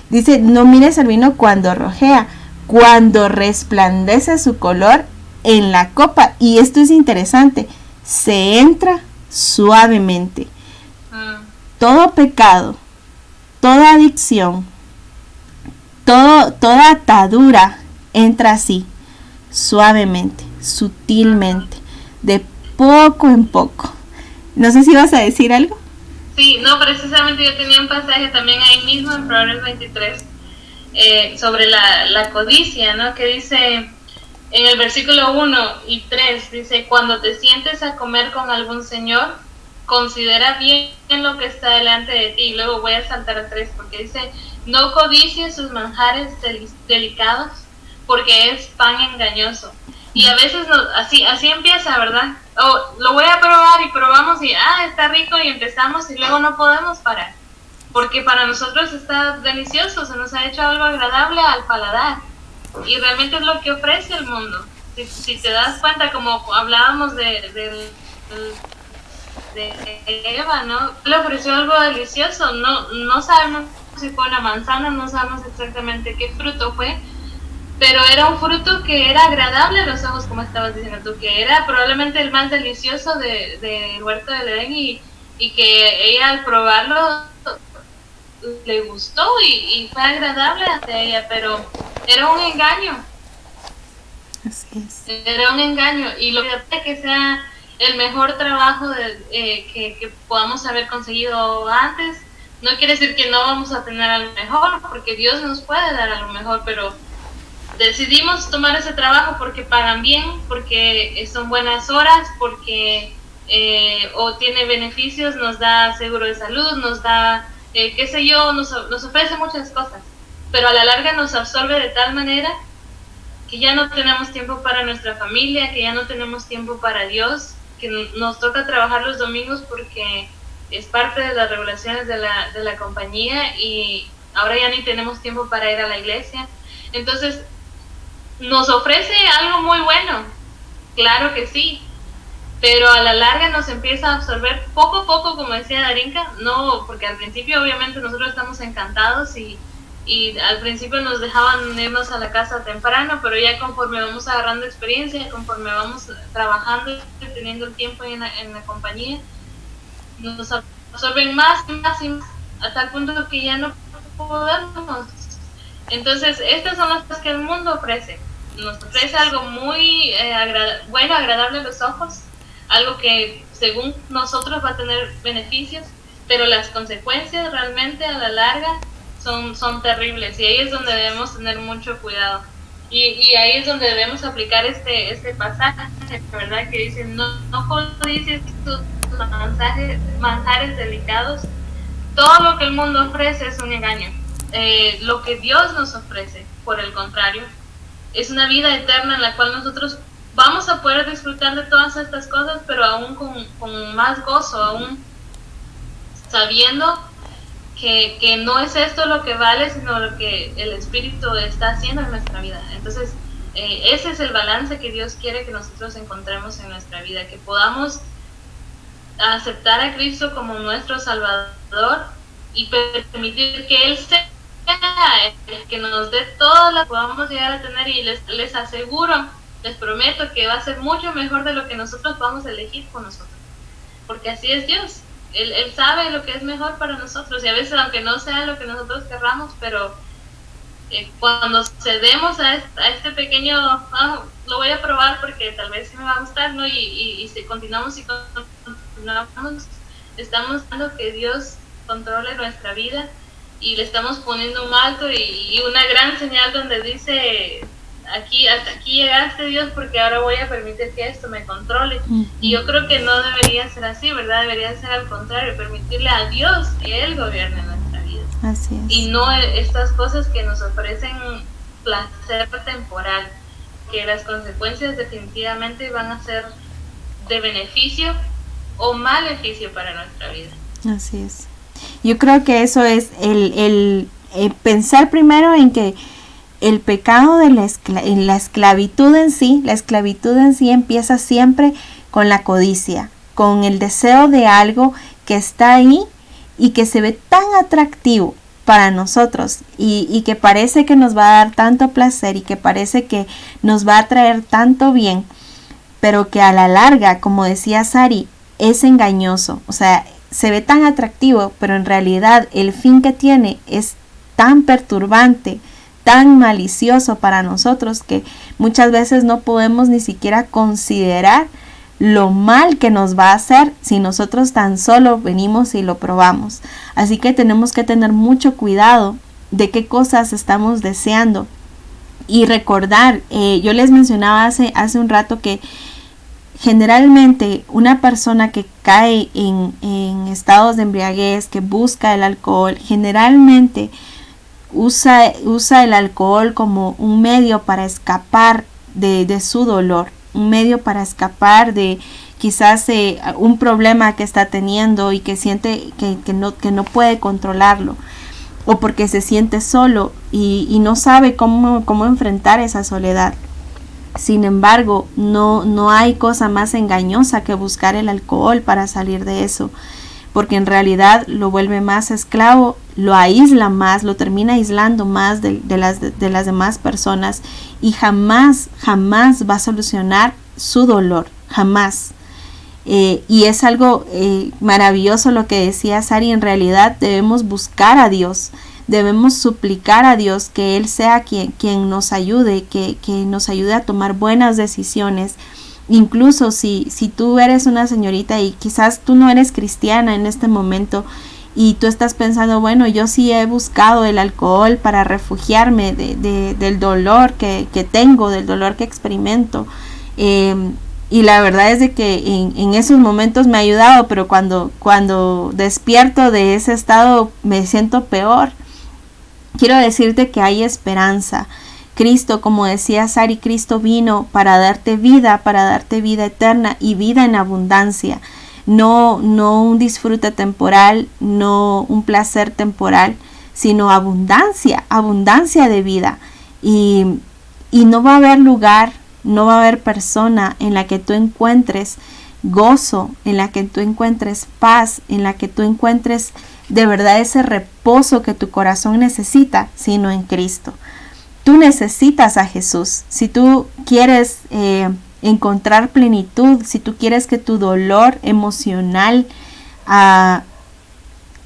dice, no mires el vino cuando rojea, cuando resplandece su color en la copa. Y esto es interesante, se entra suavemente. Todo pecado, toda adicción, toda atadura entra así, suavemente, sutilmente, de poco en poco. No sé si vas a decir algo. Sí, no, precisamente yo tenía un pasaje también ahí mismo en Proverbios 23 sobre la codicia, ¿no? Que dice en el versículo 1 y 3, dice, cuando te sientes a comer con algún señor, considera bien lo que está delante de ti. Y luego voy a saltar a 3 porque dice, no codicies sus manjares delicados, porque es pan engañoso. Y a veces así empieza, ¿verdad? Lo voy a probar y probamos y está rico y empezamos y luego no podemos parar. Porque para nosotros está delicioso, se nos ha hecho algo agradable al paladar. Y realmente es lo que ofrece el mundo. Si te das cuenta, como hablábamos de Eva, ¿no? Le ofreció algo delicioso. No sabemos si fue una manzana, no sabemos exactamente qué fruto fue, pero era un fruto que era agradable a los ojos, como estabas diciendo tú, que era probablemente el más delicioso del huerto del Edén, y que ella al probarlo le gustó y fue agradable hacia ella, pero era un engaño. Así es. Era un engaño, y lo que sea el mejor trabajo que podamos haber conseguido antes, No quiere decir que no vamos a tener algo mejor, porque Dios nos puede dar algo mejor, pero decidimos tomar ese trabajo porque pagan bien, porque son buenas horas, porque o tiene beneficios, nos da seguro de salud, nos da, qué sé yo, nos ofrece muchas cosas, pero a la larga nos absorbe de tal manera que ya no tenemos tiempo para nuestra familia, que ya no tenemos tiempo para Dios, que nos toca trabajar los domingos porque es parte de las regulaciones de la compañía y ahora ya ni tenemos tiempo para ir a la iglesia. Entonces, nos ofrece algo muy bueno, claro que sí, pero a la larga nos empieza a absorber poco a poco, como decía Darinka, no, porque al principio obviamente nosotros estamos encantados y al principio nos dejaban irnos a la casa temprano, pero ya conforme vamos agarrando experiencia, conforme vamos trabajando y teniendo el tiempo en la compañía, nos absorben más y más y más, hasta el punto que ya no podemos. Entonces, estas son las cosas que el mundo ofrece. Nos ofrece algo muy bueno, agradable a los ojos, algo que según nosotros va a tener beneficios, pero las consecuencias realmente a la larga son terribles, y ahí es donde debemos tener mucho cuidado. Y ahí es donde debemos aplicar este pasaje, ¿verdad? Que dice, no codicies tus manjares delicados. Todo lo que el mundo ofrece es un engaño. Lo que Dios nos ofrece, por el contrario, es una vida eterna en la cual nosotros vamos a poder disfrutar de todas estas cosas, pero aún con más gozo, aún sabiendo que no es esto lo que vale, sino lo que el Espíritu está haciendo en nuestra vida. Entonces, ese es el balance que Dios quiere que nosotros encontremos en nuestra vida, que podamos aceptar a Cristo como nuestro Salvador y permitir que Él sea el que nos dé todo lo que podamos llegar a tener, y les aseguro, les prometo que va a ser mucho mejor de lo que nosotros vamos a elegir por nosotros, porque así es Dios. Él sabe lo que es mejor para nosotros, y a veces aunque no sea lo que nosotros querramos, pero cuando cedemos a este pequeño, lo voy a probar porque tal vez sí me va a gustar, ¿no? Y si continuamos, estamos dando que Dios controle nuestra vida, y le estamos poniendo un alto y una gran señal donde dice, hasta aquí llegaste, Dios, porque ahora voy a permitir que esto me controle. Y yo creo que no debería ser así, ¿verdad? Debería ser al contrario, permitirle a Dios que Él gobierne nuestra vida. Así es. Y no estas cosas que nos ofrecen placer temporal, que las consecuencias definitivamente van a ser de beneficio o maleficio para nuestra vida. Así es. Yo creo que eso es el pensar primero en que el pecado de la esclavitud en sí, la esclavitud en sí empieza siempre con la codicia, con el deseo de algo que está ahí y que se ve tan atractivo para nosotros y que parece que nos va a dar tanto placer y que parece que nos va a traer tanto bien, pero que a la larga, como decía Sari, es engañoso. O sea, se ve tan atractivo, pero en realidad el fin que tiene es tan perturbante, tan malicioso para nosotros, que muchas veces no podemos ni siquiera considerar lo mal que nos va a hacer si nosotros tan solo venimos y lo probamos. Así que tenemos que tener mucho cuidado de qué cosas estamos deseando y recordar, yo les mencionaba hace un rato que generalmente una persona que cae en estados de embriaguez, que busca el alcohol, generalmente usa el alcohol como un medio para escapar de su dolor, un medio para escapar de quizás un problema que está teniendo y que siente que no puede controlarlo, o porque se siente solo y no sabe cómo enfrentar esa soledad. Sin embargo, no hay cosa más engañosa que buscar el alcohol para salir de eso, porque en realidad lo vuelve más esclavo, lo aísla más, lo termina aislando más de las demás personas, y jamás va a solucionar su dolor, jamás. Y es algo maravilloso lo que decía Sari. En realidad debemos buscar a Dios, debemos suplicar a Dios que Él sea quien nos ayude, que nos ayude a tomar buenas decisiones. Incluso si tú eres una señorita y quizás tú no eres cristiana en este momento y tú estás pensando, bueno, yo sí he buscado el alcohol para refugiarme del dolor que tengo, del dolor que experimento, y la verdad es de que en esos momentos me ha ayudado, pero cuando despierto de ese estado me siento peor. Quiero decirte que hay esperanza. Cristo, como decía Sari, Cristo vino para darte vida eterna y vida en abundancia. No un disfrute temporal, no un placer temporal, sino abundancia de vida. Y no va a haber lugar, no va a haber persona en la que tú encuentres gozo, en la que tú encuentres paz, en la que tú encuentres de verdad ese reposo que tu corazón necesita, sino en Cristo. Tú necesitas a Jesús. Si tú quieres encontrar plenitud, si tú quieres que tu dolor emocional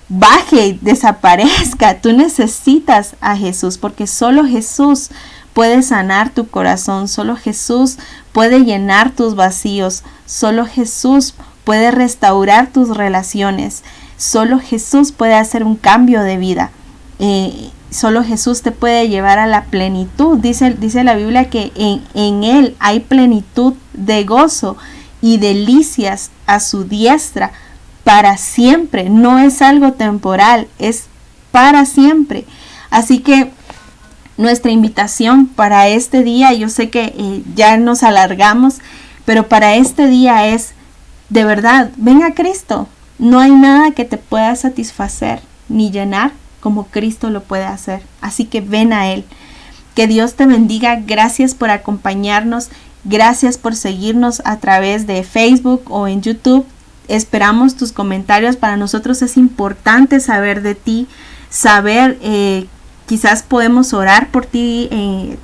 baje, desaparezca, tú necesitas a Jesús, porque solo Jesús puede sanar tu corazón, solo Jesús puede llenar tus vacíos, solo Jesús puede restaurar tus relaciones, solo Jesús puede hacer un cambio de vida. Solo Jesús te puede llevar a la plenitud. Dice la Biblia que en Él hay plenitud de gozo y delicias a su diestra para siempre. No es algo temporal, es para siempre. Así que nuestra invitación para este día, yo sé que ya nos alargamos, pero para este día es, de verdad, ven a Cristo. No hay nada que te pueda satisfacer ni llenar como Cristo lo puede hacer. Así que ven a Él. Que Dios te bendiga. Gracias por acompañarnos. Gracias por seguirnos a través de Facebook o en YouTube. Esperamos tus comentarios. Para nosotros es importante saber de ti. Saber, quizás podemos orar por ti,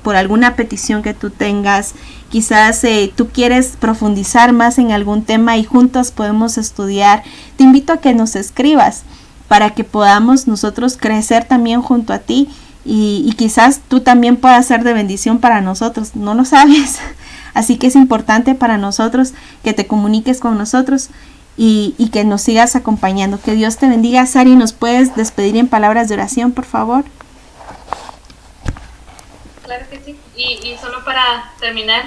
por alguna petición que tú tengas. Quizás tú quieres profundizar más en algún tema y juntos podemos estudiar. Te invito a que nos escribas, para que podamos nosotros crecer también junto a ti y quizás tú también puedas ser de bendición para nosotros, no lo sabes. Así que es importante para nosotros que te comuniques con nosotros y que nos sigas acompañando. Que Dios te bendiga. Sari, ¿nos puedes despedir en palabras de oración, por favor? Claro que sí. Y solo para terminar,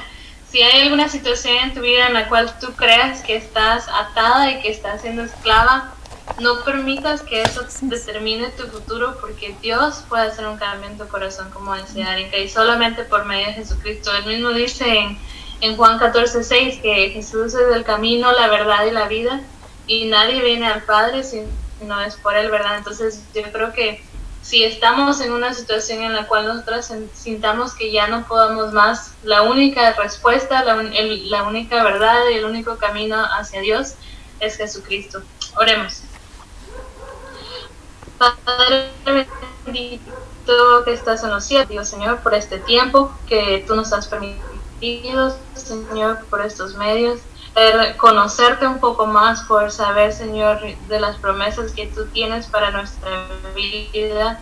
si hay alguna situación en tu vida en la cual tú creas que estás atada y que estás siendo esclava, no permitas que eso determine tu futuro, porque Dios puede hacer un cambio en tu corazón, como decía Erika, y solamente por medio de Jesucristo. Él mismo dice en Juan 14:6 que Jesús es el camino, la verdad y la vida, y nadie viene al Padre si no es por Él, ¿verdad? Entonces yo creo que si estamos en una situación en la cual nosotros sintamos que ya no podamos más, la única respuesta, la única verdad y el único camino hacia Dios es Jesucristo. Oremos. Padre bendito que estás en los cielos, Dios, Señor, por este tiempo que tú nos has permitido, Señor, por estos medios, conocerte un poco más, por saber, Señor, de las promesas que tú tienes para nuestra vida,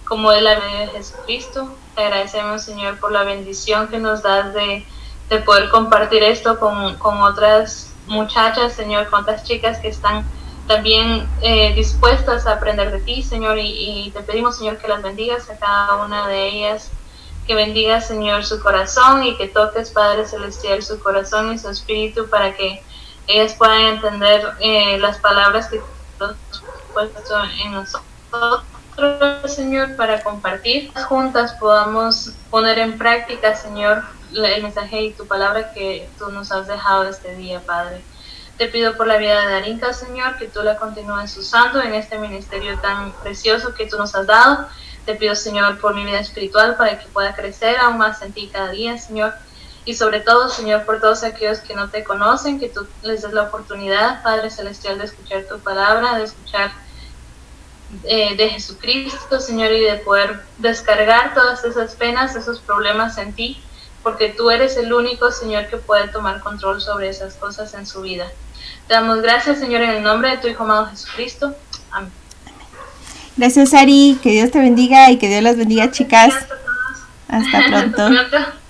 como es la vida de Jesucristo. Te agradecemos, Señor, por la bendición que nos das de poder compartir esto con otras muchachas, Señor, con otras chicas que están también dispuestas a aprender de ti, Señor, y te pedimos, Señor, que las bendigas a cada una de ellas, que bendigas, Señor, su corazón y que toques, Padre Celestial, su corazón y su espíritu para que ellas puedan entender las palabras que tú has puesto en nosotros, Señor, para compartir. Juntas podamos poner en práctica, Señor, el mensaje y tu palabra que tú nos has dejado este día, Padre. Te pido por la vida de Darinka, Señor, que tú la continúes usando en este ministerio tan precioso que tú nos has dado. Te pido, Señor, por mi vida espiritual para que pueda crecer aún más en ti cada día, Señor. Y sobre todo, Señor, por todos aquellos que no te conocen, que tú les des la oportunidad, Padre Celestial, de escuchar tu palabra, de escuchar de Jesucristo, Señor, y de poder descargar todas esas penas, esos problemas en ti, porque tú eres el único, Señor, que puede tomar control sobre esas cosas en su vida. Te damos gracias, Señor, en el nombre de tu Hijo amado Jesucristo. Amén. Gracias, Ari. Que Dios te bendiga y que Dios las bendiga, chicas. Hasta pronto. Hasta pronto.